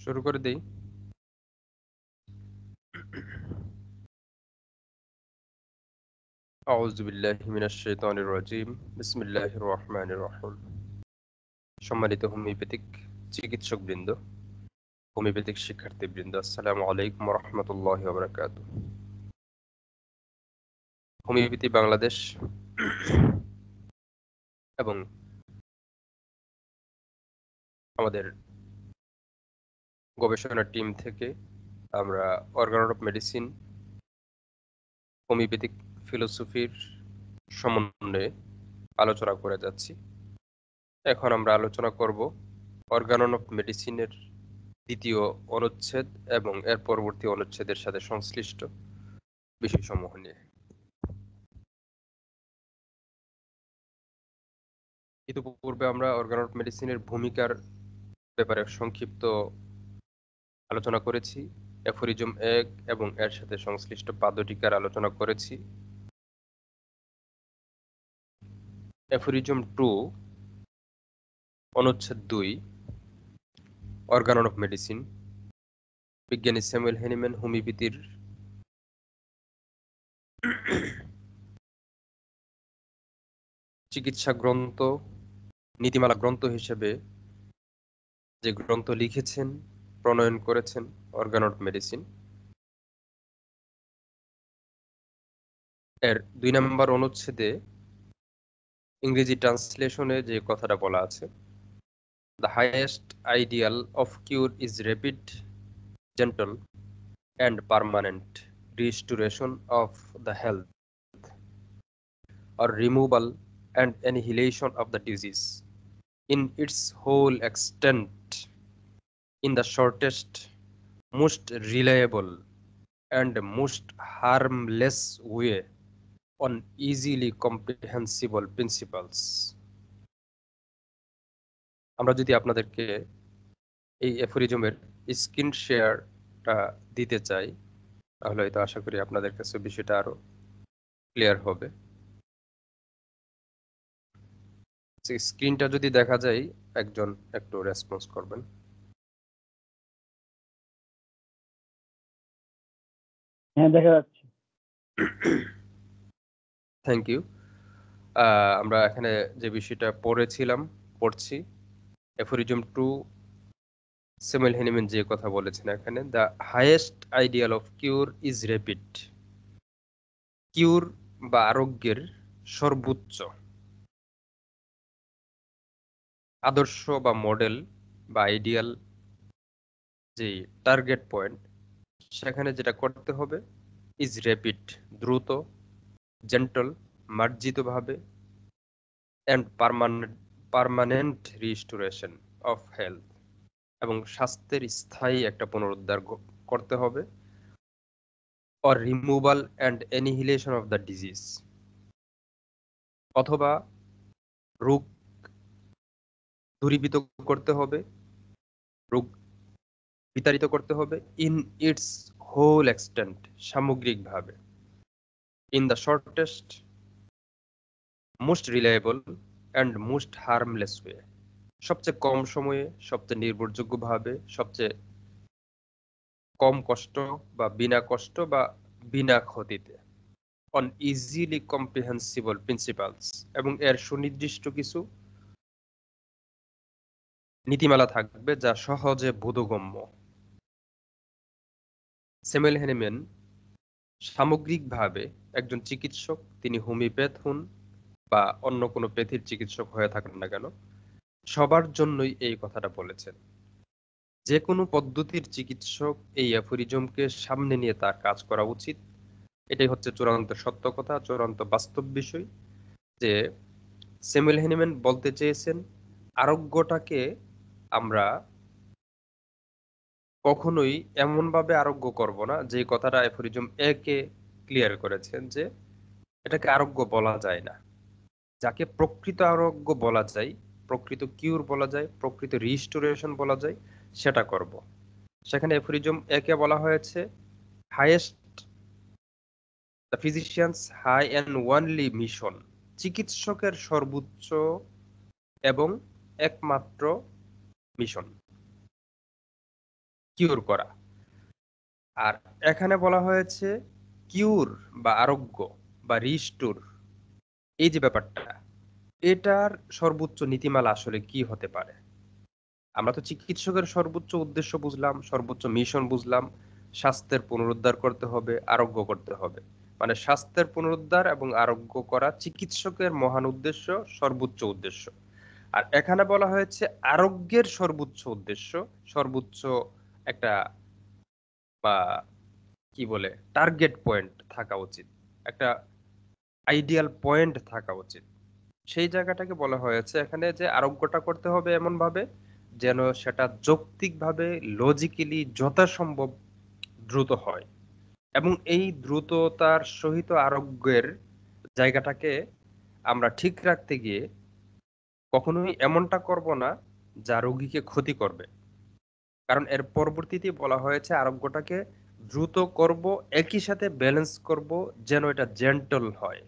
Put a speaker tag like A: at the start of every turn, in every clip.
A: শুরু করে দেই। আউযু বিল্লাহি মিনাশ শাইতানির রাজিম। বিসমিল্লাহির রহমানির রহিম। সম্মানিত হোমিওপ্যাথিক চিকিৎসকবৃন্দ, হোমিওপ্যাথিক শিক্ষার্থীবৃন্দ, আসসালামু আলাইকুম ওয়া রাহমাতুল্লাহি ওয়া বারাকাতুহু। হোমিওপ্যাথি বাংলাদেশ এবং আমাদের গবেষণা টিম থেকে আমরা অর্গান অফ মেডিসিন, হোমিওপ্যাথিক ফিলোসফির সমন্বয়ে আলোচনা করে যাচ্ছি। এখন আমরা আলোচনা করব অর্গান অফ মেডিসিনের দ্বিতীয় অনুচ্ছেদ এবং এর পরবর্তী অনুচ্ছেদের সাথে সংশ্লিষ্ট বিষয়সমূহ নিয়ে। ইতিপূর্বে আমরা অর্গান অফ মেডিসিনের ভূমিকার ব্যাপারে সংক্ষিপ্ত আলোচনা করেছি। অ্যাফোরিজম 1 এবং এর সাথে সংশ্লিষ্ট পাদটিকার আলোচনা করেছি। অ্যাফোরিজম 2 অনুচ্ছেদ 2 অর্গান অফ মেডিসিন, বিজ্ঞানী স্যামুয়েল হ্যানিম্যান হোমিওপ্যাথির চিকিৎসা গ্রন্থ, নীতিমালা গ্রন্থ হিসেবে যে গ্রন্থ লিখেছেন, প্রণয়ন করেছেন অর্গান অফ মেডিসিন, এর 2 নম্বর অনুচ্ছেদে ইংরেজি ট্রান্সলেশনে যে কথাটা বলা আছে, the highest ideal of cure is rapid, gentle and permanent restoration of the health or removal and annihilation of the disease in its whole extent, in the shortest, most reliable and most harmless way, on easily comprehensible principles. আমরা যদি আপনাদেরকে এই অ্যাফোরিজমের screen শেয়ারটা দিতে চাই, তাহলে হয়তো আশা করি আপনাদের কাছে বিষয়টা আরো ক্লিয়ার হবে। স্ক্রিনটা যদি দেখা যায়, একজন একটু রেসপন্স করবেন।
B: হ্যাঁ, দেখা যাচ্ছে।
A: Thank you. আমরা এখানে যে বিষয়টা পড়ছি, অ্যাফোরিজম 2, স্যামুয়েল হ্যানিম্যান যে কথা বলেছেন এখানে, the highest ideal of cure is rapid. Cure বা আরোগ্যের সর্বোচ্চ আদর্শ বা মডেল বা আইডিয়াল যে টার্গেট পয়েন্ট, সেখানে যেটা করতে হবে ইজ র্যাপিড, দ্রুত, জেন্টল, মার্জিতভাবে, and permanent restoration of health, এবং স্বাস্থ্যের স্থায়ী একটা পুনরুদ্ধার করতে হবে, or removal and annihilation of the disease, অথবা রোগ দূরীভূত করতে হবে, রোগ বিতাড়িত করতে হবে, ইন ইটস হোল এক্সটেন্ট, সামগ্রিকভাবে, in the shortest, most reliable and most harmless way, সবচেয়ে কম সময়ে, সবচেয়ে নির্ভরযোগ্যভাবে, সবচেয়ে কম কষ্ট বা বিনা কষ্ট বা বিনা ক্ষতিতে, অন ইজিলি কম্প্রিহেন্সিবল প্রিন্সিপালস, এবং এর সুনির্দিষ্ট কিছু নীতিমালা থাকবে যা সহজে বোধগম্য। স্যামুয়েল হ্যানিম্যান সামগ্রিকভাবে একজন চিকিৎসক, তিনি হোমিওপ্যাথ হন বা অন্য কোনো প্যাথির চিকিৎসক হয়ে থাকেন না কেন, সবার জন্যই এই কথাটা বলেছেন। যে কোনো পদ্ধতির চিকিৎসক এই অ্যাফোরিজমকে সামনে নিয়ে তার কাজ করা উচিত। এটাই হচ্ছে চূড়ান্ত সত্য কথা, চূড়ান্ত বাস্তব বিষয়, যে স্যামুয়েল হ্যানিম্যান বলতে চেয়েছেন আরোগ্যটাকে আমরা কখনোই এমনভাবে আরোগ্য করব না, যে কথাটা অ্যাফোরিজম একে ক্লিয়ার করেছেন, যে এটাকে আরোগ্য বলা যায় না। যাকে প্রকৃত আরোগ্য বলা যায়, প্রকৃত কিউর বলা যায়, প্রকৃত রিস্টোরেশন বলা যায়, সেটা করব। সেখানে অ্যাফোরিজম একে বলা হয়েছে highest, the physician's high and only mission, চিকিৎসকের সর্বোচ্চ এবং একমাত্র মিশন। কিউর করা। আর এখানে বলা হয়েছে কিউর বা আরোগ্য বা রিস্টোর, এই যে ব্যাপারটা, এটার সর্বোচ্চ নীতিমালা আসলে কি হতে পারে? আমরা তো চিকিৎসকের সর্বোচ্চ উদ্দেশ্য বুঝলাম, সর্বোচ্চ মিশন বুঝলাম, স্বাস্থ্যের পুনরুদ্ধার করতে হবে, আরোগ্য করতে হবে। মানে স্বাস্থ্যের পুনরুদ্ধার এবং আরোগ্য করা চিকিৎসকের মহান উদ্দেশ্য, সর্বোচ্চ উদ্দেশ্য। আর এখানে বলা হয়েছে আরোগ্যের সর্বোচ্চ উদ্দেশ্য, সর্বোচ্চ একটা বা কি বলে টার্গেট পয়েন্ট থাকা উচিত, একটা আইডিয়াল পয়েন্ট থাকা উচিত। সেই জায়গাটাকে বলা হয়েছে এখানে যে আরোগ্যটা করতে হবে এমন ভাবে যেন সেটা যৌক্তিকভাবে, লজিক্যালি যথাসম্ভব দ্রুত হয়। এবং এই দ্রুততার সহিত আরোগ্যের জায়গাটাকে আমরা ঠিক রাখতে গিয়ে কখনোই এমনটা করব না যা রোগীকে ক্ষতি করবে। কারণ এর পরবর্তীতে বলা হয়েছে আরোগ্যটাকে দ্রুত করব, একই সাথে ব্যালেন্স করব যেন এটা জেন্টল হয়,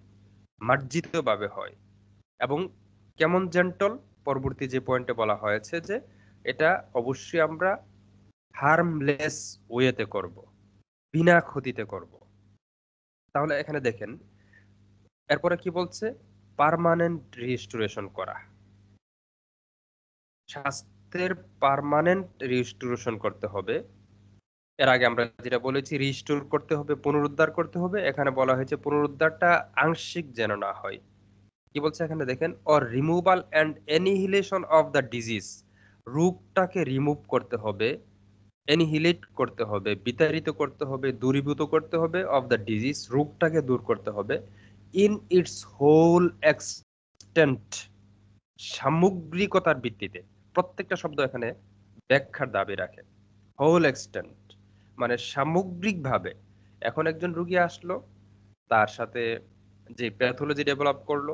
A: মার্জিতভাবে হয়। এবং কেমন জেন্টল, পরবর্তী যে পয়েন্টে বলা হয়েছে যে এটা অবশ্যই আমরা হার্মলেস ওয়েতে করব, বিনা ক্ষতিতে করব। তাহলে এখানে দেখেন এরপরে কি বলছে, পার্মানেন্ট রিস্টোরেশন করা, স্বাস্থ্যের পার্মানেন্ট রিস্টোরেশন করতে হবে। এর আগে আমরা যেটা বলেছি রিস্টোর করতে হবে, পুনরুদ্ধার করতে হবে, এখানে বলা হয়েছে পুনরুদ্ধারটা আংশিক যেন না হয়। কি বলছে এখানে দেখেন, or removal and annihilation of the disease, রোগটাকে রিমুভ করতে হবে, অ্যানিহিলেট করতে হবে, বিতাড়িত করতে হবে, দূরীভূত করতে হবে, অফ দ্য ডিজিজ, রোগটাকে দূর করতে হবে, ইন ইটস হোল এক্সটেন্ট, সামগ্রিকতার ভিত্তিতে। প্রত্যেকটা শব্দ এখানে ব্যাখ্যার দাবি রাখে। হোল এক্সটেন্ট মানে সামগ্রিকভাবে। এখন একজন রোগী আসলো, তার সাথে যে প্যাথোলজি ডেভেলপ করলো,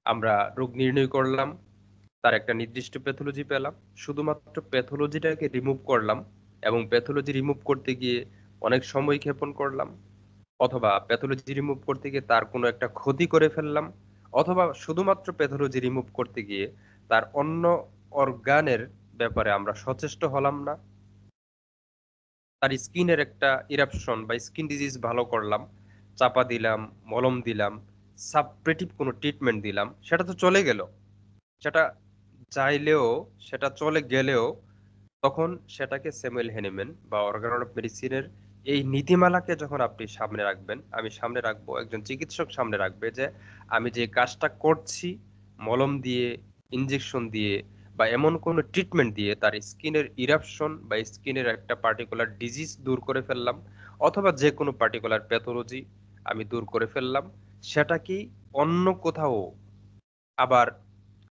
A: আমরা রোগ নির্ণয় করলাম, তার একটা নির্দিষ্ট প্যাথোলজি পেলাম, শুধুমাত্র প্যাথোলজিটাকে রিমুভ করলাম এবং প্যাথোলজি রিমুভ করতে গিয়ে অনেক সময় ক্ষেপণ করলাম, অথবা প্যাথোলজি রিমুভ করতে গিয়ে তার কোনো একটা ক্ষতি করে ফেললাম, অথবা শুধুমাত্র প্যাথোলজি রিমুভ করতে গিয়ে তার অন্য অর্গানের ব্যাপারে আমরা সচেষ্ট হলাম না, তার স্কিনের একটা ইরাপশন বা স্কিন ডিজিজ ভালো করলাম, চাপা দিলাম, মলম দিলাম, সাবপ্রেটিভ কোনো ট্রিটমেন্ট দিলাম, সেটা তো চলে গেল। সেটা চাইলেও, সেটা চলে গেলেও তখন সেটাকে স্যামুয়েল হ্যানিম্যান বা অর্গান অফ মেডিসিনের এই নীতিমালাকে যখন আপনি সামনে রাখবেন, আমি সামনে রাখবো, একজন চিকিৎসক সামনে রাখবে যে আমি যে কাজটা করছি মলম দিয়ে, ইনজেকশন দিয়ে বা এমন কোনো ট্রিটমেন্ট দিয়ে তার স্কিনের ইরাপশন বা স্কিনের একটা পার্টিকুলার ডিজিজ দূর করে ফেললাম, অথবা যে কোনো পার্টিকুলার প্যাথোলজি আমি দূর করে ফেললাম, সেটা কি অন্য কোথাও আবার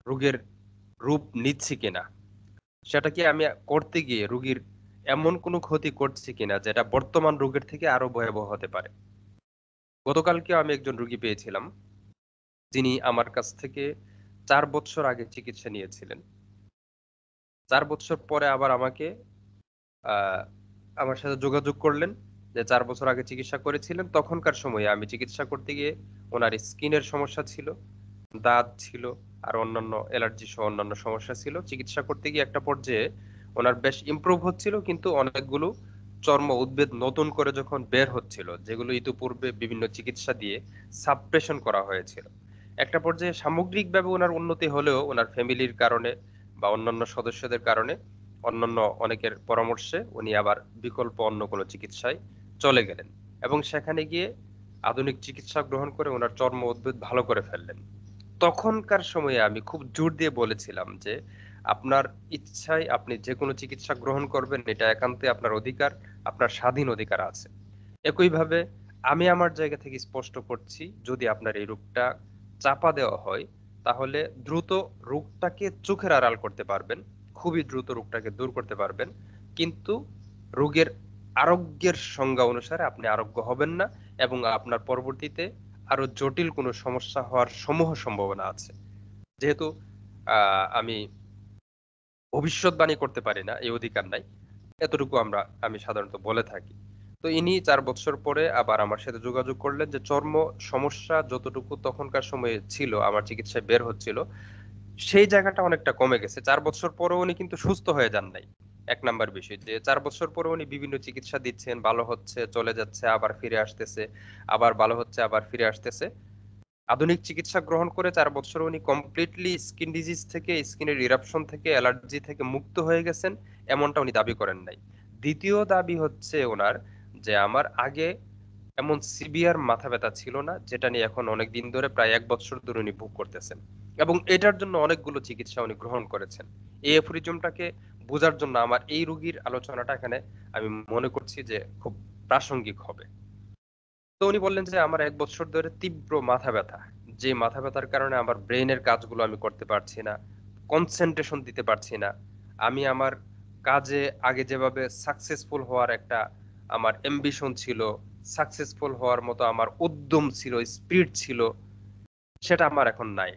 A: রোগের রূপ নিচ্ছে কিনা, সেটা কি আমি করতে গিয়ে রোগীর এমন কোনো ক্ষতি করছি কিনা যেটা বর্তমান রোগের থেকে আরো ভয়াবহ হতে পারে। গতকালকে আমি একজন রোগী পেয়েছিলাম, যিনি আমার কাছ থেকে 4 বছর আগে চিকিৎসা নিয়েছিলেন। 4 বছর পরে আবার আমাকে আহ, আমার সাথে যোগাযোগ করলেন যে 4 বছর আগে চিকিৎসা করেছিলেন, তখনকার সময়ে আমি চিকিৎসা করতে গিয়ে ওনার স্কিনের সমস্যা ছিল, দাঁত ছিল, আর অন্যান্য অ্যালার্জি সহ অন্যান্য সমস্যা ছিল। চিকিৎসা করতে গিয়ে একটা পর্যায়ে ওনার বেশ ইমপ্রুভ হচ্ছিল, কিন্তু অনেকগুলো চর্ম উদ্ভিদ নতুন করে যখন বের হচ্ছিল, যেগুলো ইতিপূর্বে বিভিন্ন চিকিৎসা দিয়ে সাপ্রেশন করা হয়েছিল, একটা পর্যায়ে সামগ্রিকভাবে ওনার উন্নতি হলেও ওনার ফ্যামিলির কারণে বা অন্যান্য সদস্যদের কারণে, অন্যান্য অনেকের পরামর্শে উনি আবার বিকল্প অন্য কোনো চিকিৎসায় চলে গেলেন এবং সেখানে গিয়ে আধুনিক চিকিৎসা গ্রহণ করে ওনার চর্ম উদ্ভিদ ভালো করে ফেললেন। তখনকার সময়ে আমি খুব জোর দিয়ে বলেছিলাম যে আপনার ইচ্ছায় আপনি যে কোনো চিকিৎসা গ্রহণ করবেন, এটা একান্তই আপনার অধিকার, আপনার স্বাধীন অধিকার আছে। একইভাবে আমি আমার জায়গা থেকে স্পষ্ট করছি, যদি আপনার এই রোগটা চাপা দেওয়া হয় তাহলে দ্রুত রোগটাকে চোখের আড়াল করতে পারবেন, খুবই দ্রুত রোগটাকে দূর করতে পারবেন, কিন্তু রোগের আরোগ্যের সংজ্ঞা অনুসারে আপনি আরোগ্য হবেন না এবং আপনার পরবর্তীতে আরো জটিল কোনো সমস্যা হওয়ার সমূহ সম্ভাবনা আছে। যেহেতু আমি ভবিষ্যৎবাণী করতে পারি না, এই অধিকার নাই, এতটুকু আমি সাধারণত বলে থাকি। তো ইনি 4 বছর পরে আবার আমার সাথে যোগাযোগ করলেন যে চর্ম সমস্যা যতটুকু তখনকার সময়ে ছিল আমার চিকিৎসায় বের হচ্ছিল, সেই জায়গাটা অনেকটা কমে গেছে। 4 বছর পরেও উনি কিন্তু সুস্থ হয়ে যান নাই, এক নাম্বার বিষয় যে 4 বছর পরে উনি বিভিন্ন চিকিৎসা দিচ্ছেন, ভালো হচ্ছে, চলে যাচ্ছে, আবার ফিরে আসতেছে, আবার ভালো হচ্ছে, আবার ফিরে আসতেছে। আধুনিক চিকিৎসা গ্রহণ করে 4 বছরে উনি কমপ্লিটলি স্কিন ডিজিজ থেকে, স্কিনের ইরাপশন থেকে, অ্যালার্জি থেকে মুক্ত হয়ে গেছেন, এমনটা উনি দাবি করেন নাই। দ্বিতীয় দাবি হচ্ছে ওনার যে আমার আগে এমন সিভিয়ার মাথা ব্যথা ছিল না, যেটা নিয়ে এখন অনেক দিন ধরে প্রায় 1 বছর ধরে উনি ভোগ করতেছেন, এবং এটার জন্য অনেকগুলো চিকিৎসা উনি গ্রহণ করেছেন। এই এফোরিজমটাকে বোঝার জন্য আমার এই রোগীর আলোচনাটা এখানে আমি মনে করছি যে খুব প্রাসঙ্গিক হবে। তো উনি বললেন যে আমার 1 বছর ধরে তীব্র মাথা ব্যথা, যে মাথা ব্যথার কারণে আমার ব্রেইনের কাজগুলো আমি করতে পারছি না, কনসেন্ট্রেশন দিতে পারছি না। আমি আমার কাজে আগে যেভাবে সাকসেসফুল হওয়ার একটা আমার অ্যাম্বিশন ছিল, সাকসেসফুল হওয়ার মতো আমার উদ্যম ছিল, স্পিরিট ছিল, সেটা আমার এখন নাই।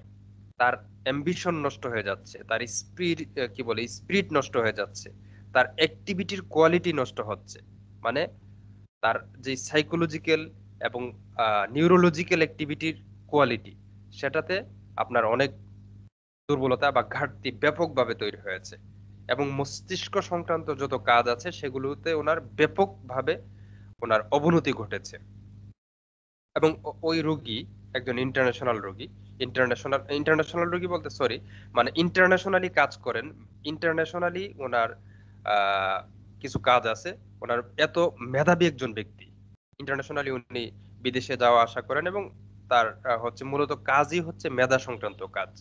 A: তার অ্যাম্বিশন নষ্ট হয়ে যাচ্ছে, তার স্পিরিট কি বলে স্পিরিট নষ্ট হয়ে যাচ্ছে, তার অ্যাক্টিভিটির কোয়ালিটি নষ্ট হচ্ছে। মানে তার যে সাইকোলজিক্যাল এবং নিউরোলজিক্যাল অ্যাক্টিভিটির কোয়ালিটি, সেটাতে আপনার অনেক দুর্বলতা বা ঘাটতি ব্যাপকভাবে তৈরি হয়েছে, এবং মস্তিষ্ক সংক্রান্ত যত কাজ আছে সেগুলোতে ওনার ব্যাপকভাবে ওনার অবনতি ঘটেছে। এবং ওই রোগী একজন ইন্টারন্যাশনাল রোগী, ইন্টারন্যাশনাল রোগী বলতে সরি, মানে ইন্টারন্যাশনালি কাজ করেন। ইন্টারন্যাশনালি ওনার আহ, কিছু কাজ আছে। ওনার এত মেধাবী একজন ব্যক্তি, ইন্টারন্যাশনালি উনি বিদেশে যাওয়া আসা করেন, এবং তার হচ্ছে মূলত কাজই হচ্ছে মেধা সংক্রান্ত কাজ।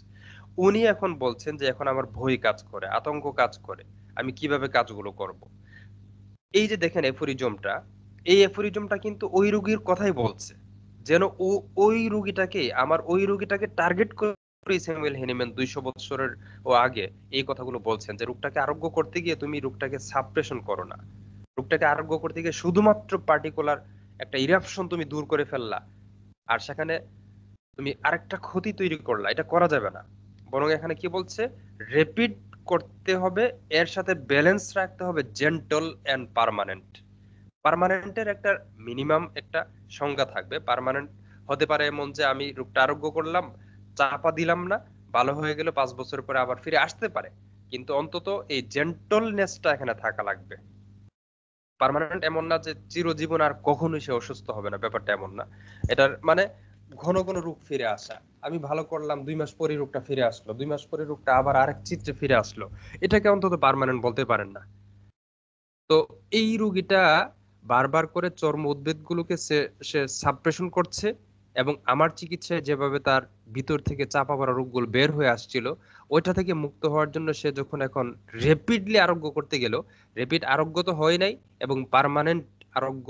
A: উনি এখন বলছেন যে এখন আমার ভয় কাজ করে, আতঙ্ক কাজ করে, আমি কিভাবে কাজগুলো করব। এই যে দেখেন এফোরিজমটা, এই এফোরিজমটা কিন্তু ওই রোগীর কথাই বলছে, যেন ওই রোগীটাকে টার্গেট করে স্যামুয়েল হেনিম্যান 200 বছরের ও আগে এই কথাগুলো বলছেন, যে রোগটাকে আরোগ্য করতে গিয়ে তুমি রোগটাকে সাপ্রেশন করো না, রোগটাকে আরোগ্য করতে গিয়ে শুধুমাত্র পার্টিকুলার একটা ইরাপশন তুমি দূর করে ফেললা, আর সেখানে তুমি আরেকটা ক্ষতি তৈরি করলা, এটা করা যাবে না। বরং এখানে কি বলছে, রেপিড করতে হবে, এর সাথে ব্যালেন্স রাখতে হবে, জেন্টল এন্ড পার্মানেন্ট। পার্মানেন্টের একটা মিনিমাম একটা সংজ্ঞা থাকবে। পার্মানেন্ট হতে পারে এমন যে আমি রোগটা আরোগ্য করলাম, চাপা দিলাম না, ভালো হয়ে গেল, 5 বছর পরে আবার ফিরে আসতে পারে, কিন্তু অন্তত এই জেন্টলনেসটা এখানে থাকা লাগবে। পার্মানেন্ট এমন না যে চিরজীবন আর কখনোই সে অসুস্থ হবে না, ব্যাপারটা এমন না। এটার মানে ঘন ঘন রোগ ফিরে আসা, আমি ভালো করলাম, 2 মাস পরে রোগটা ফিরে আসলো, 2 মাস পরে রোগটা আবার আরেক চিত্রে ফিরে আসলো, এটাকে অন্তত পার্মানেন্ট বলতে পারেন না। তো এই রোগীটা বারবার করে চর্ম উদ্ভিদগুলোকে সে সাপ্রেশন করছে, এবং আমার চিকিৎসায় যেভাবে তার ভিতর থেকে চাপা পড়া রোগগুলো বের হয়ে আসছিল, ওইটা থেকে মুক্ত হওয়ার জন্য সে যখন এখন রেপিডলি আরোগ্য করতে গেল, রেপিড আরোগ্য তো হয় নাই, এবং পার্মানেন্ট আরোগ্য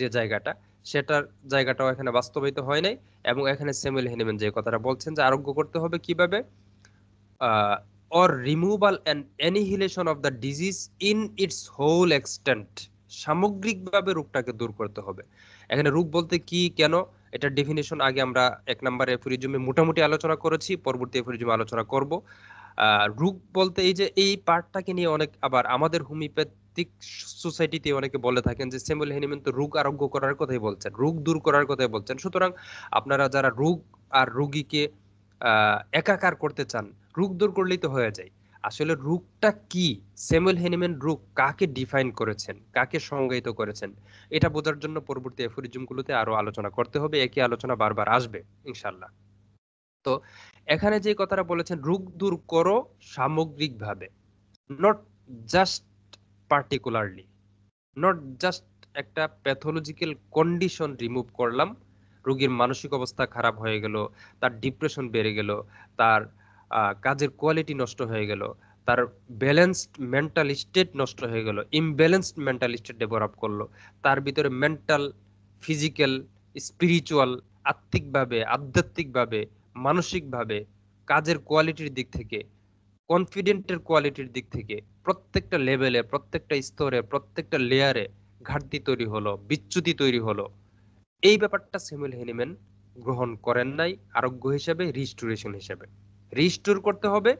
A: যে জায়গাটা, সেটার জায়গাটাও এখানে বাস্তবায়িত হয় নাই। এবং এখানে স্যামুয়েল হেনিম্যান যে কথাটা বলছেন যে আরোগ্য করতে হবে কিভাবে, or removal and annihilation of the disease in its whole extent, সামগ্রিকভাবে রোগটাকে দূর করতে হবে। এখানে রোগ বলতে কি, কেন, এটার ডেফিনেশন আগে আমরা 1 নম্বর এফোরিজমে মোটামুটি আলোচনা করেছি, পরবর্তী এফোরিজমে আলোচনা করব। রোগ বলতে এই যে এই পার্টটাকে নিয়ে অনেক আবার আমাদের হোমিওপ্যাথিক সোসাইটিতে অনেকে বলে থাকেন যে স্যামুয়েল হেনিম্যান তো রোগ আরোগ্য করার কথাই বলছেন, রোগ দূর করার কথাই বলছেন। সুতরাং আপনারা যারা রোগ আর রোগীকে একাকার করতে চান, রোগ দূর করলেই তো হয়ে যায়। আসলে রোগটা কি, স্যামুয়েল হেনিম্যান রোগ কাকে ডিফাইন করেছেন, কাকে সংজ্ঞায়িত করেছেন, এটা বোঝার জন্য পরবর্তী এফোরিজম গুলোতে আরো আলোচনা করতে হবে, একই আলোচনা বারবার আসবে ইনশাল্লাহ। তো এখানে যে কথাটা বলেছেন, রোগ দূর করো সামগ্রিকভাবে, not just particularly, not just একটা প্যাথোলজিক্যাল কন্ডিশন রিমুভ করলাম, রোগীর মানসিক অবস্থা খারাপ হয়ে গেল, তার ডিপ্রেশন বেড়ে গেল, তার কাজের কোয়ালিটি নষ্ট হয়ে গেল, তার ব্যালেন্সড মেন্টাল স্টেট নষ্ট হয়ে গেল, ইমব্যালেন্সড মেন্টাল স্টেট ডেভেলপ করলো, তার ভিতরে মেন্টাল, ফিজিক্যাল, স্পিরিচুয়াল, আত্মিকভাবে, আধ্যাত্মিকভাবে, মানসিকভাবে, কাজের কোয়ালিটির দিক থেকে, কনফিডেন্টের কোয়ালিটির দিক থেকে, প্রত্যেকটা লেভেলে, প্রত্যেকটা স্তরে, প্রত্যেকটা লেয়ারে ঘাটতি তৈরি হলো, বিচ্যুতি তৈরি হলো। এই ব্যাপারটা স্যামুয়েল হেনিম্যান গ্রহণ করেন নাই আরোগ্য হিসেবে, রিস্টোরেশন হিসেবে। রিস্টোর করতে হবে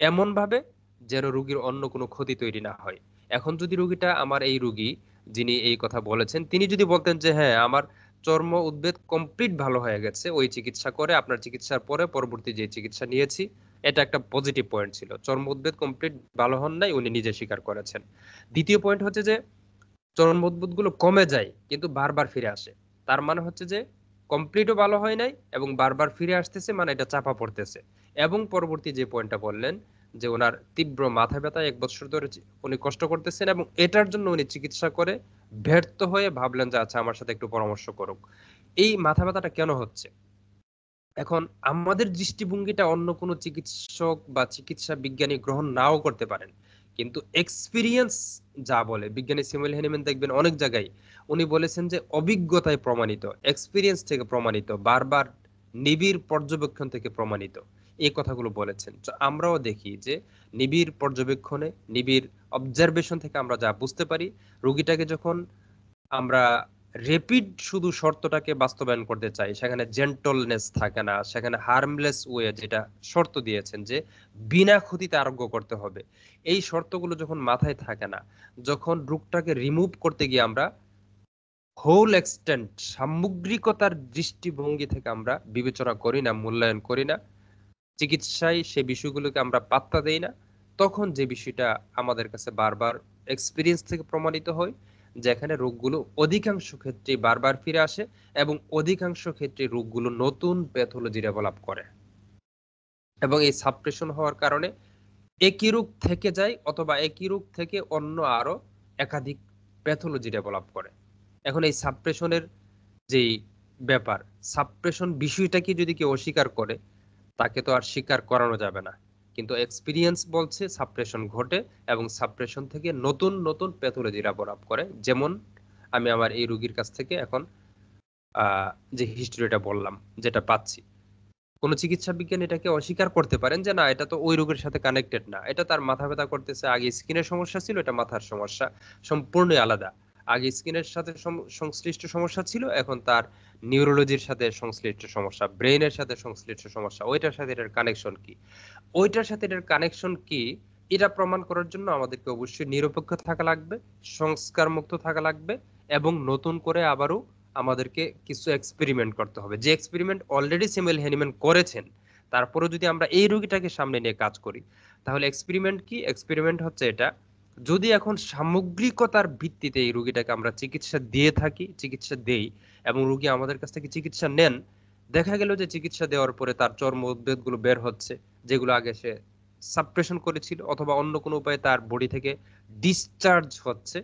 A: এমন ভাবে যেন রোগীর অন্য কোনো ক্ষতি তৈরি না হয়। এখন যদি রোগীটা, আমার এই রোগী যিনি এই কথা বলেছেন, তিনি যদি বলতেন যে হ্যাঁ আমার চর্ম উদ্ভিদ কমপ্লিট ভালো হয়ে গেছে ওই চিকিৎসা করে, আপনার চিকিৎসার পরে পরবর্তী যে চিকিৎসা নিয়েছি, এটা একটা পজিটিভ পয়েন্ট ছিল। চর্ম উদ্ভিদ কমপ্লিট ভালো হন নাই, উনি নিজে স্বীকার করেছেন। দ্বিতীয় পয়েন্ট হচ্ছে যে চর্ম উদ্ভিদগুলো কমে যায় কিন্তু বারবার ফিরে আসে। তার মানে হচ্ছে যে কমপ্লিটও ভালো হয় নাই এবং বারবার ফিরে আসতেছে, মানে এটা চাপা পড়তেছে। এবং পরবর্তী যে পয়েন্টটা বললেন যে ওনার তীব্র মাথা ব্যথা 1 বছর ধরে উনি কষ্ট করতেছেন এবং এটার জন্য উনি চিকিৎসা করে ব্যর্থ হয়ে ভাবলেন যে আচ্ছা আমার সাথে একটু পরামর্শ করুক। এই মাথা ব্যথাটা কেন হচ্ছে? এখন আমাদের দৃষ্টিভঙ্গিটা অন্য কোনো চিকিৎসক বা চিকিৎসা বিজ্ঞানী গ্রহণ নাও করতে পারেন, কিন্তু এক্সপিরিয়েন্স যা বলে, বিজ্ঞানী স্যামুয়েল হ্যানিম্যান দেখবেন অনেক জায়গায় উনি বলেছেন যে অভিজ্ঞতায় প্রমাণিত, এক্সপিরিয়েন্স থেকে প্রমাণিত, বারবার নিবিড় পর্যবেক্ষণ থেকে প্রমাণিত, এই কথাগুলো বলেছেন। তো আমরাও দেখি যে নিবিড় পর্যবেক্ষণে, নিবিড় অবজারভেশন থেকে আমরা যা বুঝতে পারি, রোগীটাকে যখন আমরা রেপিড শুধু শর্তটাকে বাস্তবায়ন করতে চাই, সেখানে জেন্টলনেস থাকে না, সেখানে হার্মলেস ওয়ে যেটা শর্ত দিয়েছেন যে বিনা ক্ষতিতে আরোগ্য করতে হবে, এই শর্তগুলো যখন মাথায় থাকে না, যখন রোগটাকে রিমুভ করতে গিয়ে আমরা হোল এক্সটেন্ট সামগ্রিকতার দৃষ্টিভঙ্গি থেকে আমরা বিবেচনা করি না, মূল্যায়ন করি না, চিকিৎসায় সে বিষয়গুলোকে আমরা পাত্তা দেই না, তখন যে বিষয়টা আমাদের কাছে বারবার এক্সপিরিয়েন্স থেকে প্রমাণিত হয়, যেখানে রোগগুলো অধিকাংশ ক্ষেত্রে বারবার ফিরে আসে এবং অধিকাংশ ক্ষেত্রে রোগগুলো নতুন প্যাথোলজি ডেভেলপ করে এবং এই সাপ্রেশন হওয়ার কারণে একই রোগ থেকে যায় অথবা একই রোগ থেকে অন্য আরো একাধিক প্যাথোলজি ডেভেলপ করে। এখন এই সাপ্রেশনের যেই ব্যাপার, সাপ্রেশন বিষয়টাকে যদি কেউ অস্বীকার করে তাকে তো আর স্বীকার করানো যাবে না, কিন্তু এক্সপিরিয়েন্স বলছে সাপ্রেশন ঘটে এবং সাপ্রেশন থেকে নতুন নতুন প্যাথোলজি ডেভেলপ করে। যেমন আমি আমার এই রোগীর কাছ থেকে এখন যে হিস্ট্রিটা বললাম, যেটা পাচ্ছি, কোন চিকিৎসা বিজ্ঞানী এটাকে অস্বীকার করতে পারেন যে না এটা তো ওই রোগের সাথে কানেক্টেড না, এটা তার মাথা ব্যথা করতেছে, আগে স্কিনের সমস্যা ছিল, এটা মাথার সমস্যা, সম্পূর্ণই আলাদা। আগে স্কিনের সাথে সংশ্লিষ্ট সমস্যা ছিল, এখন তার নিউরোলজির সাথে সংশ্লিষ্ট সমস্যা, ব্রেইনের সাথে সংশ্লিষ্ট সমস্যা, ওইটার সাথে এটার কানেকশন কি, ওইটার সাথে এটার কানেকশন কি, এটা প্রমাণ করার জন্য আমাদেরকে অবশ্যই নিরপেক্ষ থাকা লাগবে, সংস্কার মুক্ত থাকা লাগবে এবং নতুন করে আবারও আমাদেরকে কিছু এক্সপেরিমেন্ট করতে হবে, যে এক্সপেরিমেন্ট অলরেডি স্যামুয়েল হ্যানিম্যান করেছেন। তারপরেও যদি আমরা এই রোগীটাকে সামনে নিয়ে কাজ করি, তাহলে এক্সপেরিমেন্ট কি? এক্সপেরিমেন্ট হচ্ছে এটা, যদি এখন সামগ্রিকতার ভিত্তিতে এই রোগীটাকে আমরা চিকিৎসা দিয়ে থাকি, চিকিৎসা দেই এবং রোগী আমাদের কাছ থেকে চিকিৎসা নেন, দেখা গেল যে চিকিৎসা দেওয়ার পরে তার চর্ম উদ্ভিদগুলো বের হচ্ছে, যেগুলো আগে সে সাপ্রেশন করেছিল, অথবা অন্য কোনো উপায়ে তার বডি থেকে ডিসচার্জ হচ্ছে।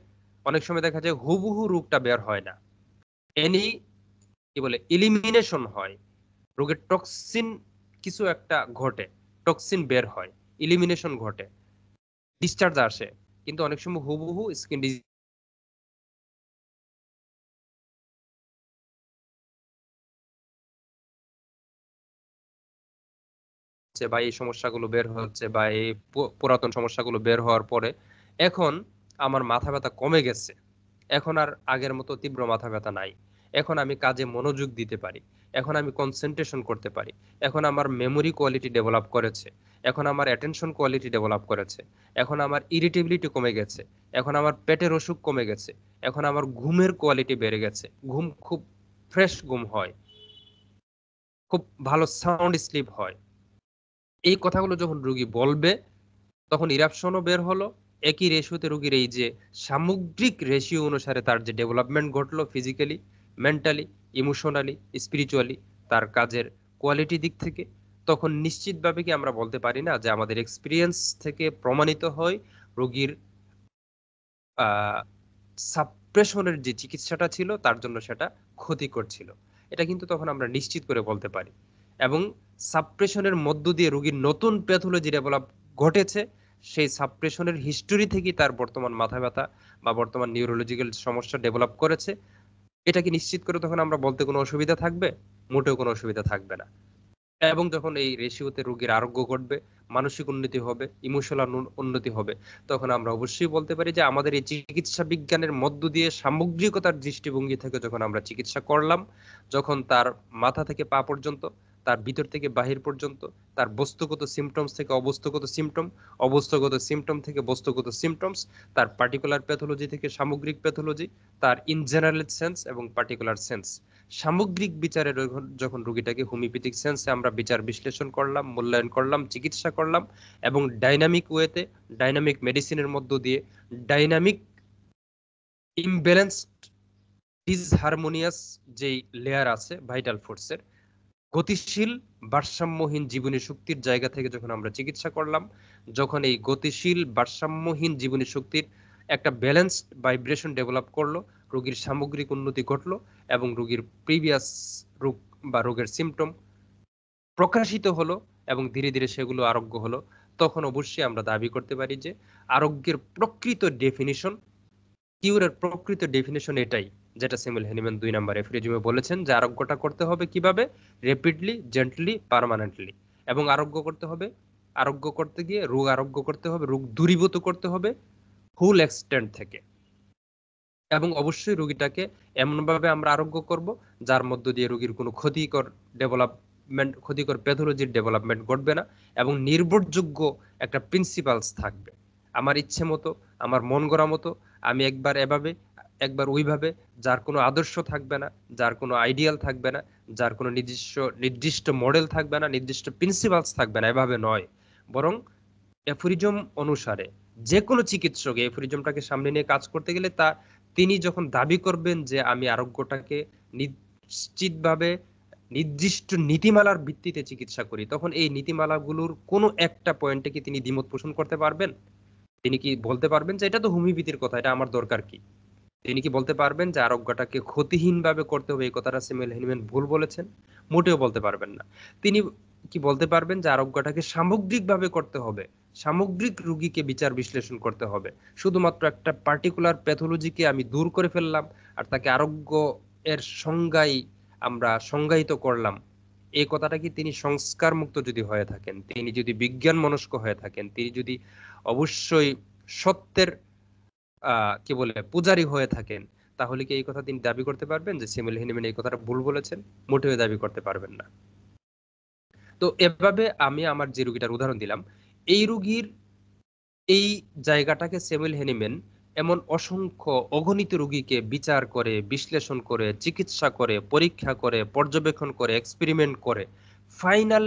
A: অনেক সময় দেখা যায় হুবহু রোগটা বের হয় না, এনি কি বলে এলিমিনেশন হয়, রোগের টক্সিন কিছু একটা ঘটে, টক্সিন বের হয়, এলিমিনেশন ঘটে, ডিসচার্জ আসে, কিন্তু অনেক সময় হুবহু স্কিন ডিজিজ বা এই সমস্যাগুলো বের হচ্ছে বা এই পুরাতন সমস্যাগুলো বের হওয়ার পরে এখন আমার মাথা ব্যথা কমে গেছে, এখন আর আগের মতো তীব্র মাথা ব্যথা নাই, এখন আমি কাজে মনোযোগ দিতে পারি, এখন আমি কনসেন্ট্রেশন করতে পারি, এখন আমার মেমোরি কোয়ালিটি ডেভেলপ করেছে, এখন আমার অ্যাটেনশন কোয়ালিটি ডেভেলপ করেছে, এখন আমার ইরিটেবিলিটি কমে গেছে, এখন আমার পেটের অসুখ কমে গেছে, এখন আমার ঘুমের কোয়ালিটি বেড়ে গেছে, ঘুম খুব ফ্রেশ ঘুম হয়, খুব ভালো সাউন্ড স্লিপ হয়। এই কথাগুলো যখন রোগী বলবে তখন ইরাপশনও বের হলো, একই রেশিওতে রোগীর এই যে সামগ্রিক রেশিও অনুসারে তার যে ডেভেলপমেন্ট ঘটলো ফিজিক্যালি, মেন্টালি, ইমোশনালি, স্পিরিচুয়ালি, তার কাজের কোয়ালিটি দিক থেকে, তখন নিশ্চিতভাবে কি আমরা বলতে পারি না যে আমাদের এক্সপিরিয়েন্স থেকে প্রমাণিত হয় রোগীর সাপ্রেশনের যে চিকিৎসাটা ছিল তার জন্য সেটা ক্ষতিকর ছিল, এটা কিন্তু তখন আমরা নিশ্চিত করে বলতে পারি। এবং সাপ্রেশনের মধ্য দিয়ে রোগীর নতুন প্যাথোলজি ডেভেলপ ঘটেছে, সেই সাপ্রেশনের হিস্টোরি থেকেই তার বর্তমান মাথা ব্যথা বা বর্তমান নিউরোলজিক্যাল সমস্যা ডেভেলপ করেছে, এটা কি নিশ্চিত করে তখন আমরা বলতে কোনো অসুবিধা থাকবে? মোটেও কোনো অসুবিধা থাকবে না। এবং যখন এই রেশিওতে রোগীর আরোগ্য ঘটবে, মানসিক উন্নতি হবে, ইমোশনাল উন্নতি হবে, তখন আমরা অবশ্যই বলতে পারি যে আমাদের এই চিকিৎসা বিজ্ঞানের মধ্য দিয়ে সামগ্রিকতার দৃষ্টিভঙ্গি থেকে যখন আমরা চিকিৎসা করলাম, যখন তার মাথা থেকে পা পর্যন্ত, তার ভিতর থেকে বাহির পর্যন্ত, তার বস্তুগত সিমটমস থেকে অবস্তুগত সিমটম, অবস্তুগত সিমটম থেকে বস্তুগত সিমটমস, তার পার্টিকুলার প্যাথোলজি থেকে সামগ্রিক প্যাথোলজি, তার ইন জেনারেল সেন্স এবং পার্টিকুলার সেন্স, সামগ্রিক বিচারে যখন রোগীটাকে হোমিওপ্যাথিক সেন্সে আমরা বিচার বিশ্লেষণ করলাম, মূল্যায়ন করলাম, চিকিৎসা করলাম এবং ডাইনামিক ওয়েতে, ডাইনামিক মেডিসিনের মধ্য দিয়ে ডাইনামিক ইমব্যালেন্সড ডিসহারমোনিয়াস যেই লেয়ার আছে ভাইটাল ফোর্সের, গতিশীল ভারসাম্যহীন জীবনী শক্তির জায়গা থেকে যখন আমরা চিকিৎসা করলাম, যখন এই গতিশীল ভারসাম্যহীন জীবনী শক্তির একটা ব্যালেন্সড ভাইব্রেশন ডেভেলপ করলো, রোগীর সামগ্রিক উন্নতি ঘটলো এবং রোগীর প্রিভিয়াস রোগ বা রোগের সিমটম প্রকাশিত হলো এবং ধীরে ধীরে সেগুলো আরোগ্য হলো, তখন অবশ্যই আমরা দাবি করতে পারি যে আরোগ্যের প্রকৃত ডেফিনিশন, কিউরের প্রকৃত ডেফিনিশন এটাই, যেটা স্যামুয়েল হ্যানিম্যান 2 নম্বর এফরিজিমে বলেছেন যে আরোগ্যটা করতে হবে কিভাবে, র্যাপিডলি, জেন্টলি, পার্মানেন্টলি। এবং আরোগ্য করতে হবে, আরোগ্য করতে গিয়ে রোগ আরোগ্য করতে হবে, রোগ দূরীভূত করতে হবে ফুল এক্সটেন্ট থেকে। এবং অবশ্যই রোগীটাকে এমনভাবে আমরা আরোগ্য করব যার মধ্য দিয়ে রোগীর কোনো ক্ষতিকর ডেভেলপমেন্ট, ক্ষতিকর প্যাথোলজির ডেভেলপমেন্ট ঘটবে না এবং নির্ভরযোগ্য একটা প্রিন্সিপালস থাকবে। আমার ইচ্ছে মতো, আমার মন গড়া মতো আমি একবার এভাবে, একবার ওইভাবে, যার কোনো আদর্শ থাকবে না, যার কোনো আইডিয়াল থাকবে না, যার কোনো নির্দিষ্ট মডেল থাকবে না, নির্দিষ্ট প্রিন্সিপালস থাকবে না, এভাবে নয়। বরং অ্যাফোরিজম অনুসারে যে কোনো চিকিৎসক অ্যাফোরিজমটাকে সামনে নিয়ে কাজ করতে গেলে তিনি যখন দাবি করবেন যে আমি আরোগ্যটাকে নিশ্চিতভাবে নির্দিষ্ট নীতিমালার ভিত্তিতে চিকিৎসা করি, তখন এই নীতিমালাগুলোর কোনো একটা পয়েন্টে কি তিনি দ্বিমত পোষণ করতে পারবেন? তিনি কি বলতে পারবেন যে এটা তো হোমিওপ্যাথির কথা, এটা আমার দরকার কি? তিনি কি বলতে পারবেন যে আরোগ্যটাকে ক্ষতিহীনভাবে করতে হবে, এই কথাটা স্যামুয়েল হ্যানিম্যান ভুল বলেছেন? মোটেও বলতে পারবেন না। তিনি কি বলতে পারবেন যে আরোগ্যটাকে সামগ্রিকভাবে করতে হবে, সামগ্রিক রোগীকে বিচার বিশ্লেষণ করতে হবে, শুধুমাত্র একটা পার্টিকুলার প্যাথোলজিকে আমি দূর করে ফেললাম আর তাকে আরোগ্য এর সংজ্ঞায় আমরা সংজ্ঞায়িত করলাম, এই কথাটা কি তিনি সংস্কার মুক্ত যদি হয়ে থাকেন, তিনি যদি বিজ্ঞান মনস্ক হয়ে থাকেন, তিনি যদি অবশ্যই সত্যের কি বলে পূজারী হয়ে থাকেন, তাহলে কি এই কথা তিনি দাবি করতে পারবেন যে স্যামুয়েল হ্যানিম্যান এই কথাটা ভুল বলেছেন? মোটেও দাবি করতে পারবেন না। তো এভাবে আমি আমার যে রোগীটার উদাহরণ দিলাম, এই রোগীর এই জায়গাটাকে স্যামুয়েল হ্যানিম্যান এমন অসংখ্য অগণিত রোগীকে বিচার করে, বিশ্লেষণ করে, চিকিৎসা করে, পরীক্ষা করে, পর্যবেক্ষণ করে, এক্সপেরিমেন্ট করে ফাইনাল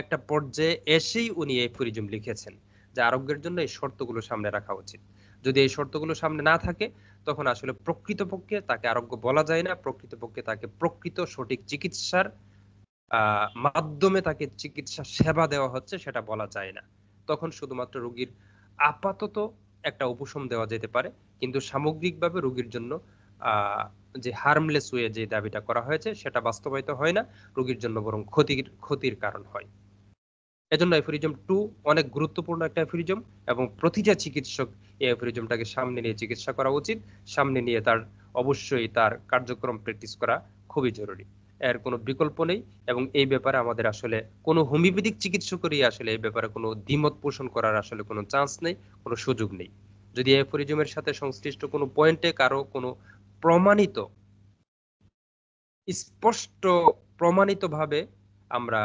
A: একটা পর্যায়ে এসেই উনি এই এফোরিজম লিখেছেন যে আরোগ্যের জন্য এই শর্তগুলো সামনে রাখা উচিত। যদি এই শর্তগুলো সামনে না থাকে, তখন আসলে প্রকৃতপক্ষে তাকে আরোগ্য বলা যায় না, প্রকৃতপক্ষে তাকে প্রকৃত সঠিক চিকিৎসার মাধ্যমে তাকে চিকিৎসা সেবা দেওয়া হচ্ছে সেটা বলা যায় না। তখন শুধুমাত্র রোগীর আপাতত একটা উপশম দেওয়া যেতে পারে, কিন্তু সামগ্রিকভাবে রোগীর জন্য যে হার্মলেস ওয়ে যে দাবিটা করা হয়েছে সেটা বাস্তবায়িত হয় না, রোগীর জন্য বরং ক্ষতির কারণ হয়। এজন্য এফোরিজম 2 অনেক গুরুত্বপূর্ণ একটা এফোরিজম এবং প্রতিটা চিকিৎসক এই এফোরিজমটাকে সামনে নিয়ে চিকিৎসা করা উচিত, সামনে নিয়ে তার অবশ্যই তার কার্যক্রম প্র্যাকটিস করা খুবই জরুরি, এর কোনো বিকল্প নেই। এবং এই ব্যাপারে আমাদের আসলে কোনো হোমিওপ্যাথিক চিকিৎসকেরই আসলে এই ব্যাপারে কোনো দ্বিমত পোষণ করার আসলে কোনো চান্স নেই, কোনো সুযোগ নেই। যদি এফোরিজমের সাথে সংশ্লিষ্ট কোনো পয়েন্টে কারো কোনো প্রমাণিত, স্পষ্ট প্রমাণিতভাবে আমরা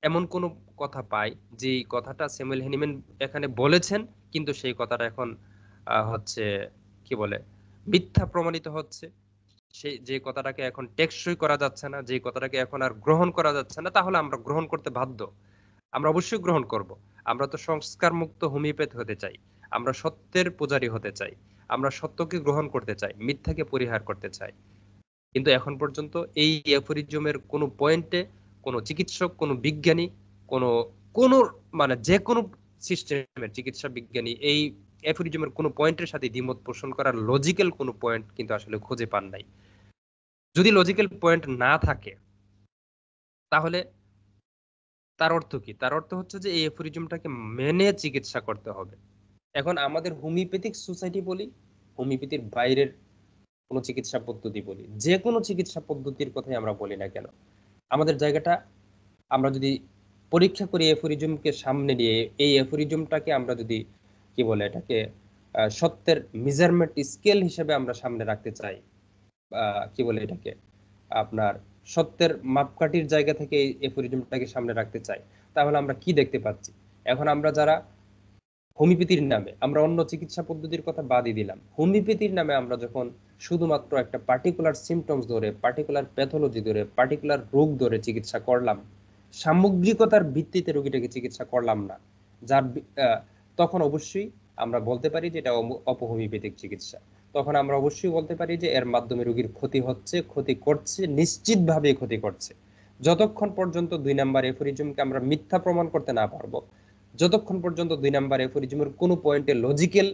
A: এমন কোনো কথা পাই যে কথাটা স্যামুয়েল হ্যানিম্যান এখানে বলেছেন, কিন্তু সেই কথাটা এখন হচ্ছে কি বলে মিথ্যা প্রমাণিত হচ্ছে, সেই যে কথাটাকে এখন টেকসই করা যাচ্ছে না, যে কথাটাকে এখন আর গ্রহণ করা যাচ্ছে না, তাহলে আমরা গ্রহণ করতে বাধ্য। আমরা অবশ্যই গ্রহণ করব। আমরা তো সংস্কার মুক্ত হোমিওপ্যাথ হতে চাই, আমরা সত্যের পূজারী হতে চাই, আমরা সত্যকে গ্রহণ করতে চাই, মিথ্যাকে পরিহার করতে চাই। কিন্তু এখন পর্যন্ত এই অ্যাফোরিজমের কোনো পয়েন্টে কোনো চিকিৎসক, কোনো বিজ্ঞানী, কোনো কোনো মানে যে কোনো সিস্টেমের চিকিৎসা বিজ্ঞানী এই অ্যাফোরিজমের কোনো পয়েন্টের সাথে দ্বিমত পোষণ করার লজিক্যাল কোনো পয়েন্ট কিন্তু আসলে খুঁজে পান নাই। যদি লজিক্যাল পয়েন্ট না থাকে, তাহলে তার অর্থ কি? তার অর্থ হচ্ছে যে এই অ্যাফোরিজমটাকে মেনে চিকিৎসা করতে হবে। এখন আমাদের হোমিওপ্যাথিক সোসাইটি বলি, হোমিওপ্যাথির বাইরের কোনো চিকিৎসা পদ্ধতি বলি, যে কোনো চিকিৎসা পদ্ধতির কথাই আমরা বলি না কেন, আমাদের জায়গাটা আমরা যদি পরীক্ষা করি এফোরিজমকে সামনে নিয়ে, এই এফোরিজমটাকে আমরা যদি কি বলে এটাকে সত্যের মেজারমেন্ট স্কেল হিসেবে আমরা সামনে রাখতে চাই, কি বলে এটাকে আপনার সত্যের মাপকাঠির জায়গা থেকে এই এফোরিজমটাকে সামনে রাখতে চাই, তাহলে আমরা কি দেখতে পাচ্ছি? এখন আমরা যারা হোমিওপ্যাথির নামে আমরা অন্য চিকিৎসা পদ্ধতির কথা বাদই দিলাম, হোমিওপ্যাথির নামে আমরা যখন শুধুমাত্র একটা পার্টিকুলার সিমটমস ধরে, পার্টিকুলার প্যাথোলজি ধরে, পার্টিকুলার রোগ ধরে চিকিৎসা করলাম, সামগ্রিকতার ভিত্তিতে রোগীটাকে চিকিৎসা করলাম না, যার তখন অবশ্যই আমরা বলতে পারি যে এটা অপহোমিওপ্যাথিক চিকিৎসা। তখন আমরা অবশ্যই বলতে পারি যে এর মাধ্যমে রোগীর ক্ষতি হচ্ছে, ক্ষতি করছে, নিশ্চিতভাবে ক্ষতি করছে। যতক্ষণ পর্যন্ত 2 নাম্বার এফোরিজমকে আমরা মিথ্যা প্রমাণ করতে না পারবো, যতক্ষণ পর্যন্ত 2 নাম্বার এফোরিজমের কোনো পয়েন্টে লজিক্যাল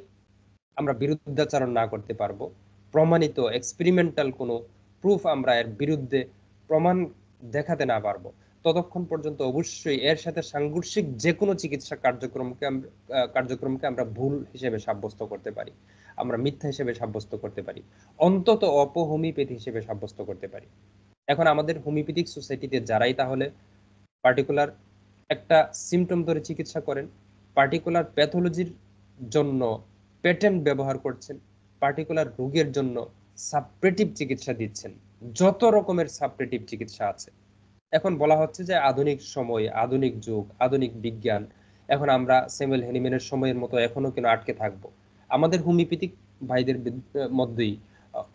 A: আমরা বিরুদ্ধাচারণ না করতে পারবো, প্রমাণিত এক্সপেরিমেন্টাল কোনো প্রুফ আমরা এর বিরুদ্ধে প্রমাণ দেখাতে না পারবো, ততক্ষণ পর্যন্ত অবশ্যই এর সাথে সাংঘর্ষিক যে কোনো চিকিৎসা কার্যক্রমকে আমরা ভুল হিসেবে সাব্যস্ত করতে পারি, আমরা মিথ্যা হিসেবে সাব্যস্ত করতে পারি, অন্তত অপহোমিওপ্যাথি হিসেবে সাব্যস্ত করতে পারি। এখন আমাদের হোমিওপ্যাথিক সোসাইটিতে যারাই তাহলে পার্টিকুলার একটা সিমটম ধরে চিকিৎসা করেন, পার্টিকুলার প্যাথোলজির জন্য পেটেন্ট ব্যবহার করছেন, পার্টিকুলার রোগের জন্য সাবপ্রেটিভ চিকিৎসা দিচ্ছেন, যত রকমের সাবপ্রেটিভ চিকিৎসা আছে, এখন বলা হচ্ছে যে আধুনিক সময়, আধুনিক যুগ, আধুনিক বিজ্ঞান, এখন আমরা স্যামুয়েল হ্যানিম্যানের সময়ের মতো এখনো কেন আটকে থাকবো? আমাদের হোমিওপ্যাথিক ভাইদের মধ্যেই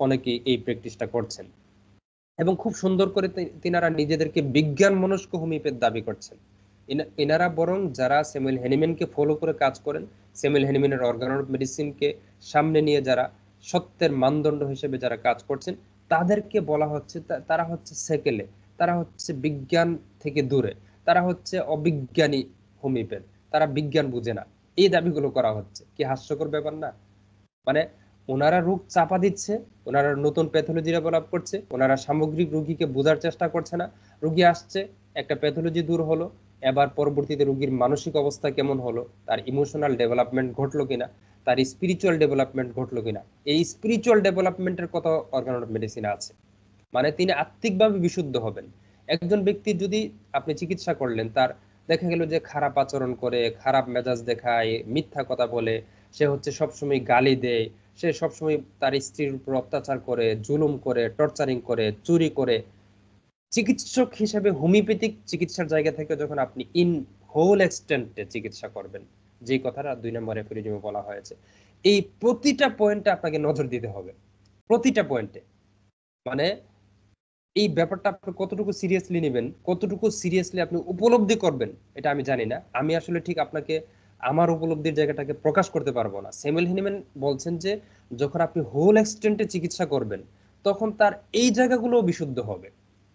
A: অনেকে এই প্র্যাকটিসটা করছেন এবং খুব সুন্দর করে তিনারা নিজেদেরকে বিজ্ঞান মনস্ক হোমিওপ্যাথ দাবি করছেন। এনারা বরং যারা স্যামুয়েল হ্যানিম্যানকে ফলো করে কাজ করেন, স্যামুয়েল হ্যানিম্যানের অর্গান অফ মেডিসিনকে সামনে নিয়ে যারা সত্যের মানদণ্ড হিসেবে যারা কাজ করছেন, তাদেরকে বলা হচ্ছে তারা হচ্ছে সেকেলে, তারা হচ্ছে বিজ্ঞান থেকে দূরে, তারা হচ্ছে অবিজ্ঞানী হোমিওপ্যাথ, তারা বিজ্ঞান বুঝে না, এই দাবিগুলো করা হচ্ছে। কি হাস্যকর ব্যাপার না? মানে ওনারা রোগ চাপা দিচ্ছে, ওনারা নতুন প্যাথোলজি ডেভেলপ করছে, ওনারা সামগ্রিক রোগীকে বোঝার চেষ্টা করছে না। রোগী আসছে, একটা প্যাথোলজি দূর হলো, এবার পরবর্তীতে রোগীর মানসিক অবস্থা কেমন হলো, তার ইমোশনাল ডেভেলপমেন্ট ঘটলো কিনা, তার স্পিরিচুয়াল ডেভেলপমেন্ট ঘটলো কিনা, এই স্পিরিচুয়াল ডেভেলপমেন্টের কথা অর্গান অফ মেডিসিনে আছে। মানে তিনি আত্মিকভাবে বিশুদ্ধ হবেন। একজন ব্যক্তি যদি আপনি চিকিৎসা করলেন, তার দেখা গেল যে খারাপ আচরণ করে, খারাপ মেজাজ দেখায়, মিথ্যা কথা বলে, সে হচ্ছে সবসময় গালি দেয়, সে সবসময় তার স্ত্রীর উপর অত্যাচার করে, জুলুম করে, টর্চারিং করে, চুরি করে, চিকিৎসক হিসেবে হোমিওপ্যাথিক চিকিৎসার জায়গা থেকে যখন আপনি ইন হোল এক্সটেন্টে চিকিৎসা করবেন, যে কথাটা 2 নম্বর এফোরিজমে বলা হয়েছে, এই প্রতিটা পয়েন্টে আপনাকে নজর দিতে হবে, প্রতিটা পয়েন্টে। মানে এই ব্যাপারটা আপনি কতটুকু সিরিয়াসলি নেবেন, কতটুকু সিরিয়াসলি আপনি উপলব্ধি করবেন, এটা আমি জানি না। আমি আসলে ঠিক আপনাকে আমার উপলব্ধির জায়গাটাকে প্রকাশ করতে পারবো না। স্যামুয়েল হ্যানিম্যান বলছেন যে যখন আপনি হোল এক্সটেন্টে চিকিৎসা করবেন, তখন তার এই জায়গাগুলো বিশুদ্ধ হবে,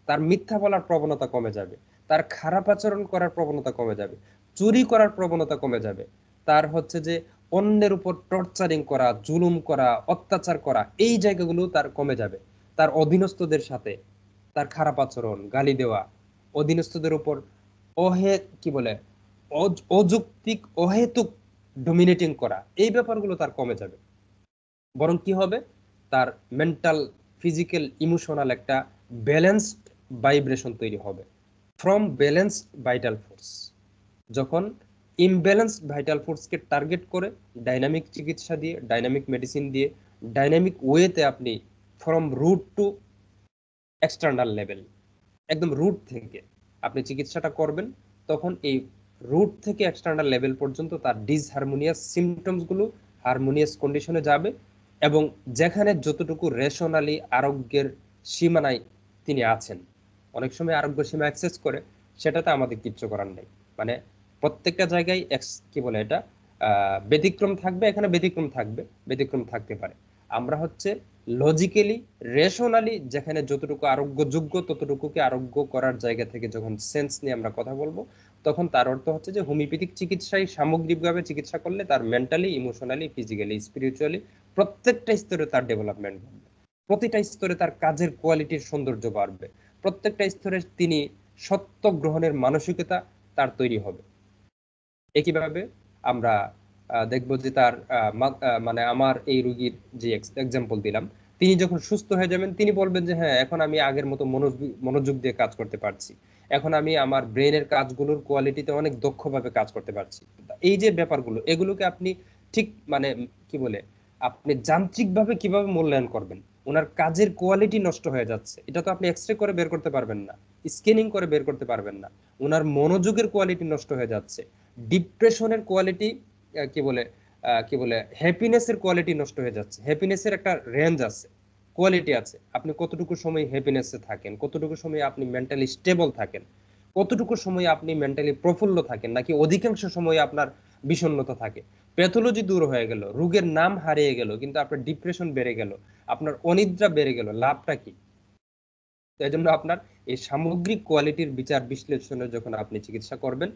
A: তার মিথ্যা বলার প্রবণতা কমে যাবে, তার খারাপ আচরণ করার প্রবণতা কমে যাবে, চুরি করার প্রবণতা কমে যাবে, তার হচ্ছে যে অন্যের উপর টর্চারিং করা, জুলুম করা, অত্যাচার করা, এই জায়গাগুলো তার কমে যাবে। তার অধীনস্থদের সাথে তার খারাপ আচরণ, গালি দেওয়া, অধীনস্থদের উপর কি বলে, অযৌক্তিক অহেতুক ডমিনেটিং করা, এই ব্যাপারগুলো তার কমে যাবে। বরং কি হবে, তার মেন্টাল, ফিজিক্যাল, ইমোশনাল একটা ব্যালেন্সড ভাইব্রেশন তৈরি হবে ফ্রম ব্যালেন্সড ভাইটাল ফোর্স। যখন ইমব্যালেন্সড ভাইটাল ফোর্সকে টার্গেট করে ডাইনামিক চিকিৎসা দিয়ে, ডাইনামিক মেডিসিন দিয়ে, ডাইনামিক ওয়েতে আপনি from root to external level, একদম রুট থেকে আপনি চিকিৎসাটা করবেন, তখন এই রুট থেকে এক্সটার্নাল লেভেল পর্যন্ত তার ডিসহারমোনিয়াস সিমটমসগুলো হারমোনিয়াস কন্ডিশনে যাবে, এবং যেখানে যতটুকু রেশনালি আরোগ্যের সীমানায় তিনি আছেন, অনেক সময় আরোগ্য সীমা অ্যাক্সেস করে, সেটাতে আমাদের কিচ্ছু করার নেই। মানে প্রত্যেকটা জায়গায় কি বলে এটা, ব্যতিক্রম থাকবে, এখানে ব্যতিক্রম থাকবে, ব্যতিক্রম থাকতে পারে। আমরা হচ্ছে লজিক্যালি, রেশনালি যেখানে যতটুকু আরোগ্যযোগ্য ততটুকুকে আরোগ্য করার জায়গা থেকে যখন সেন্স নিয়ে আমরা কথা বলবো, তখন তার অর্থ হচ্ছে যে হোমিওপ্যাথিক চিকিৎসায় সামগ্রিকভাবে চিকিৎসা করলে তার মেন্টালি, ইমোশনালি, ফিজিক্যালি, স্পিরিচুয়ালি প্রত্যেকটা স্তরে তার ডেভেলপমেন্ট ঘটবে, প্রতিটা স্তরে তার কাজের কোয়ালিটির সৌন্দর্য বাড়বে, প্রত্যেকটা স্তরে তিনি সত্য গ্রহণের মানসিকতা তার তৈরি হবে। একইভাবে আমরা দেখব যে তার মানে আমার এই রোগীর যে এক্সাম্পল দিলাম, তিনি যখন সুস্থ হয়ে যাবেন, তিনি বলবেন যে হ্যাঁ, এখন আমি আগের মতো মনোযোগ দিয়ে কাজ করতে পারছি, এখন আমি আমার ব্রেনের কাজগুলোর কোয়ালিটিতে অনেক দক্ষভাবে কাজ করতে পারছি। এই যে ব্যাপারগুলো, এগুলোকে আপনি ঠিক মানে কি বলে, আপনি যান্ত্রিকভাবে কিভাবে মূল্যায়ন করবেন? ওনার কাজের কোয়ালিটি নষ্ট হয়ে যাচ্ছে, এটা তো আপনি এক্সরে করে বের করতে পারবেন না, স্ক্যানিং করে বের করতে পারবেন না। ওনার মনোযোগের কোয়ালিটি নষ্ট হয়ে যাচ্ছে, ডিপ্রেশনের কোয়ালিটি কি বলে হ্যাপিনেসের কোয়ালিটি নষ্ট হয়ে যাচ্ছে। হ্যাপিনেসের একটা রেঞ্জ আছে, কোয়ালিটি আছে। আপনি কতটুকু সময় হ্যাপিনেসে থাকেন, কতটুকু সময় আপনি মেন্টালি স্টেবল থাকেন, কতটুকু সময় আপনি মেন্টালি প্রফুল্ল থাকেন, নাকি অধিকাংশ সময় আপনার বিষণ্ণতা থাকে। প্যাথোলজি দূর হয়ে গেল, রোগের নাম হারিয়ে গেল, কিন্তু আপনার ডিপ্রেশন বেড়ে গেল, আপনার অনিদ্রা বেড়ে গেল, লাভটা কি? এই জন্য আপনার এই সামগ্রিক কোয়ালিটির বিচার বিশ্লেষণে যখন আপনি চিকিৎসা করবেন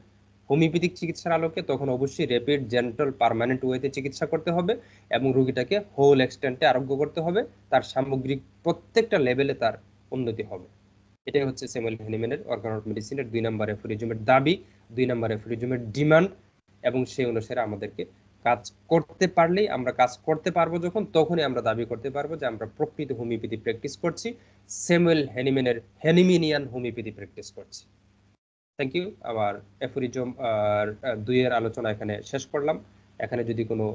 A: হোমিওপ্যাথিক চিকিৎসার আলোকে, তখন অবশ্যই র্যাপিড জেন্টাল পার্মানেন্ট ওয়েতে চিকিৎসা করতে হবে এবং রোগীটাকে হোল এক্সটেন্টে আরোগ্য করতে হবে। তার সামগ্রিক প্রত্যেকটা লেভেলে তার উন্নতি হবে। এটাই হচ্ছে স্যামুয়েল হ্যানিম্যানের অর্গান অফ মেডিসিনের 2 নম্বর অ্যাফোরিজমের দাবি, 2 নম্বর অ্যাফোরিজমের ডিমান্ড। এবং সেই অনুসারে আমাদেরকে কাজ করতে পারলেই, আমরা কাজ করতে পারবো যখন, তখনই আমরা দাবি করতে পারবো যে আমরা প্রকৃত হোমিওপ্যাথি প্র্যাকটিস করছি, স্যামুয়েল হ্যানিম্যানের হ্যানিমিনিয়ান হোমিওপ্যাথি প্র্যাকটিস করছি। Thank you. আবার অ্যাফোরিজম আর 2 এর আলোচনা এখানে শেষ করলাম। এখানে যদি কোনো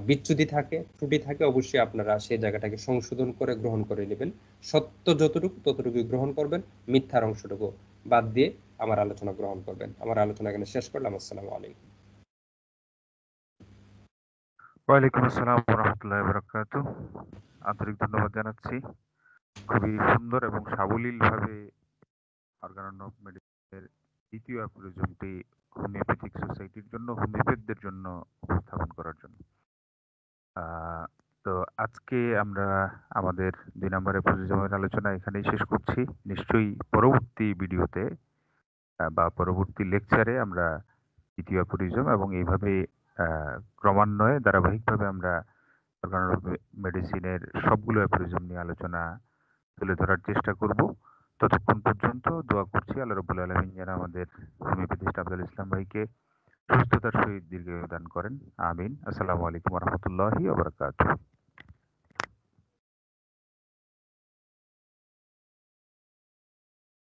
A: বিচ্যুতি থাকে, ত্রুটি থাকে, অবশ্যই আপনারা সেই জায়গাটাকে সংশোধন করে গ্রহণ করে নেবেন। সত্য যতটুকু ততটুকু গ্রহণ করবেন, মিথ্যার অংশটুকু বাদ দিয়ে আমার আলোচনা গ্রহণ করবেন। আমার আলোচনা এখানে শেষ করলাম। আসসালামু আলাইকুম।
C: ওয়ালাইকুম আসসালাম রহমতুল্লাহ বারাকাতু। আন্তরিক ধন্যবাদ জানাচ্ছি। খুবই সুন্দর এবং সাবলীলভাবে অর্গান অফ মেডিসিনের দ্বিতীয় অ্যাফোরিজমটি হোমিওপ্যাথিক সোসাইটির জন্য, হোমিওপ্যাথদের জন্য উপস্থাপন করার জন্য। আহ, তো আজকে আমরা আমাদের 2 নম্বর অ্যাফোরিজমের আলোচনা এখানেই শেষ করছি। নিশ্চয়ই পরবর্তী ভিডিওতে বা পরবর্তী লেকচারে আমরা দ্বিতীয় অ্যাফোরিজম এবং এইভাবে ক্রমান্বয়ে ধারাবাহিকভাবে আমরা অর্গান অফ মেডিসিনের সবগুলো অ্যাফোরিজম নিয়ে আলোচনা তুলে ধরার চেষ্টা করব। ততক্ষণ পর্যন্ত দোয়া করছি আল্লাহ রাব্বুল আলামিন যেন আমাদের হোমিওপ্যাথিস্ট আফজাল ইসলাম ভাইকে সুস্থতার সহিত দীর্ঘায়ু দান করেন। আমিন। আসসালামু আলাইকুম ওয়া রাহমাতুল্লাহি ওয়া বারাকাতুহু।